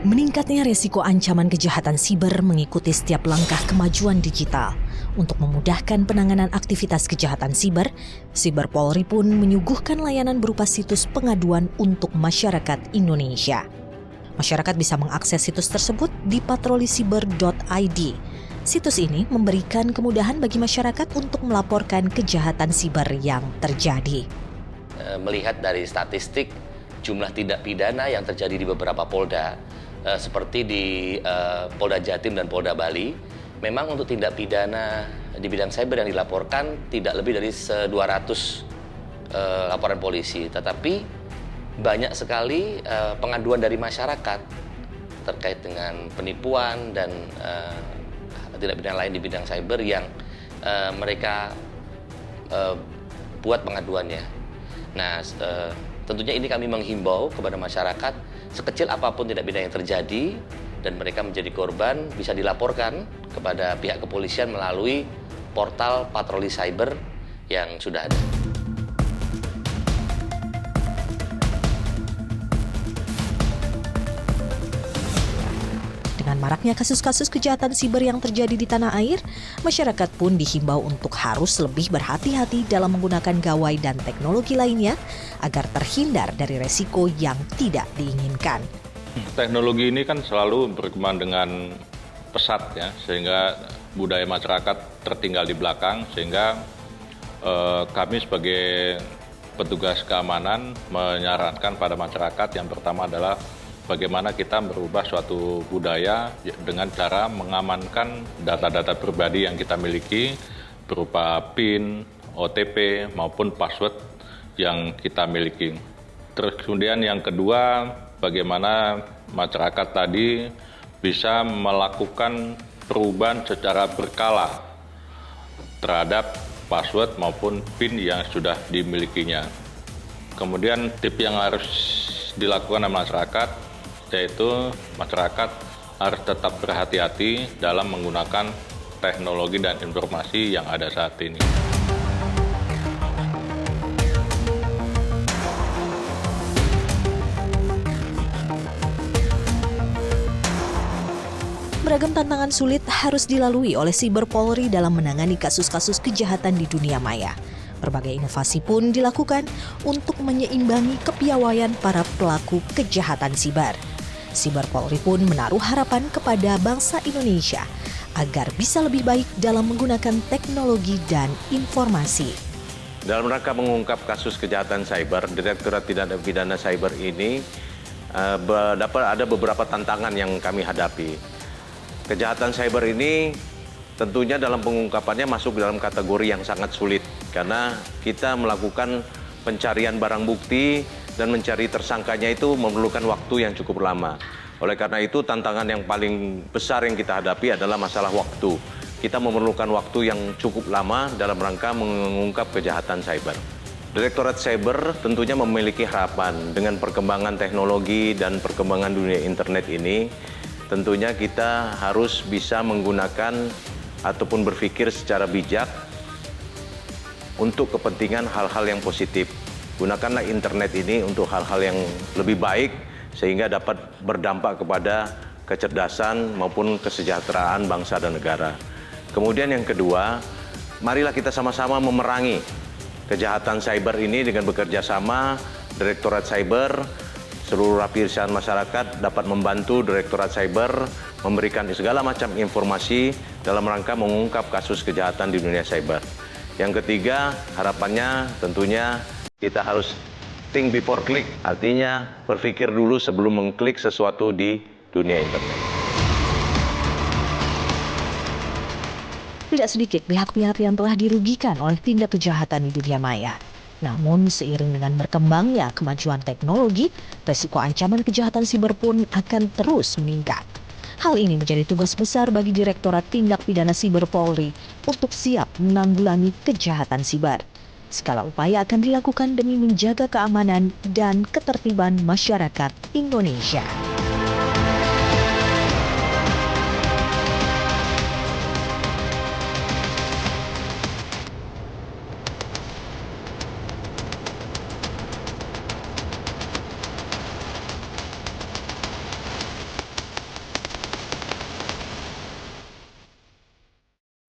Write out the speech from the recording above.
Meningkatnya resiko ancaman kejahatan siber mengikuti setiap langkah kemajuan digital. Untuk memudahkan penanganan aktivitas kejahatan siber, Siber Polri pun menyuguhkan layanan berupa situs pengaduan untuk masyarakat Indonesia. Masyarakat bisa mengakses situs tersebut di patrolisiber.id. Situs ini memberikan kemudahan bagi masyarakat untuk melaporkan kejahatan siber yang terjadi. Melihat dari statistik jumlah tindak pidana yang terjadi di beberapa Polda, seperti di Polda Jatim dan Polda Bali, memang untuk tindak pidana di bidang cyber yang dilaporkan tidak lebih dari 200 laporan polisi, tetapi banyak sekali pengaduan dari masyarakat terkait dengan penipuan dan tindak pidana lain di bidang cyber yang mereka buat pengaduannya. Nah, tentunya ini kami menghimbau kepada masyarakat, sekecil apapun tindak pidana yang terjadi dan mereka menjadi korban, bisa dilaporkan kepada pihak kepolisian melalui portal patroli cyber yang sudah ada. Dengan maraknya kasus-kasus kejahatan siber yang terjadi di tanah air, masyarakat pun dihimbau untuk harus lebih berhati-hati dalam menggunakan gawai dan teknologi lainnya agar terhindar dari resiko yang tidak diinginkan. Teknologi ini kan selalu berkembang dengan pesat ya, sehingga budaya masyarakat tertinggal di belakang, sehingga kami sebagai petugas keamanan menyarankan pada masyarakat yang pertama adalah bagaimana kita merubah suatu budaya dengan cara mengamankan data-data pribadi yang kita miliki berupa PIN, OTP maupun password yang kita miliki. Terus kemudian yang kedua, bagaimana masyarakat tadi bisa melakukan perubahan secara berkala terhadap password maupun PIN yang sudah dimilikinya. Kemudian tips yang harus dilakukan oleh masyarakat, yaitu masyarakat harus tetap berhati-hati dalam menggunakan teknologi dan informasi yang ada saat ini. Beragam tantangan sulit harus dilalui oleh Siber Polri dalam menangani kasus-kasus kejahatan di dunia maya. Berbagai inovasi pun dilakukan untuk menyeimbangi kepiawaian para pelaku kejahatan siber. Siber Polri pun menaruh harapan kepada bangsa Indonesia agar bisa lebih baik dalam menggunakan teknologi dan informasi. Dalam rangka mengungkap kasus kejahatan cyber, Direktorat Tindak Pidana Cyber ini ada beberapa tantangan yang kami hadapi. Kejahatan cyber ini tentunya dalam pengungkapannya masuk dalam kategori yang sangat sulit karena kita melakukan pencarian barang bukti dan mencari tersangkanya itu memerlukan waktu yang cukup lama. Oleh karena itu tantangan yang paling besar yang kita hadapi adalah masalah waktu. Kita memerlukan waktu yang cukup lama dalam rangka mengungkap kejahatan cyber. Direktorat Cyber tentunya memiliki harapan dengan perkembangan teknologi dan perkembangan dunia internet ini. Tentunya kita harus bisa menggunakan ataupun berpikir secara bijak untuk kepentingan hal-hal yang positif. Gunakanlah internet ini untuk hal-hal yang lebih baik sehingga dapat berdampak kepada kecerdasan maupun kesejahteraan bangsa dan negara. Kemudian yang kedua, marilah kita sama-sama memerangi kejahatan cyber ini dengan bekerja sama. Direktorat Cyber, seluruh lapisan masyarakat dapat membantu Direktorat Cyber memberikan segala macam informasi dalam rangka mengungkap kasus kejahatan di dunia cyber. Yang ketiga, harapannya tentunya kita harus think before click, artinya berpikir dulu sebelum mengklik sesuatu di dunia internet. Tidak sedikit pihak-pihak yang telah dirugikan oleh tindak kejahatan di dunia maya. Namun seiring dengan berkembangnya kemajuan teknologi, resiko ancaman kejahatan siber pun akan terus meningkat. Hal ini menjadi tugas besar bagi Direktorat Tindak Pidana Siber Polri untuk siap menanggulangi kejahatan siber. Segala upaya akan dilakukan demi menjaga keamanan dan ketertiban masyarakat Indonesia.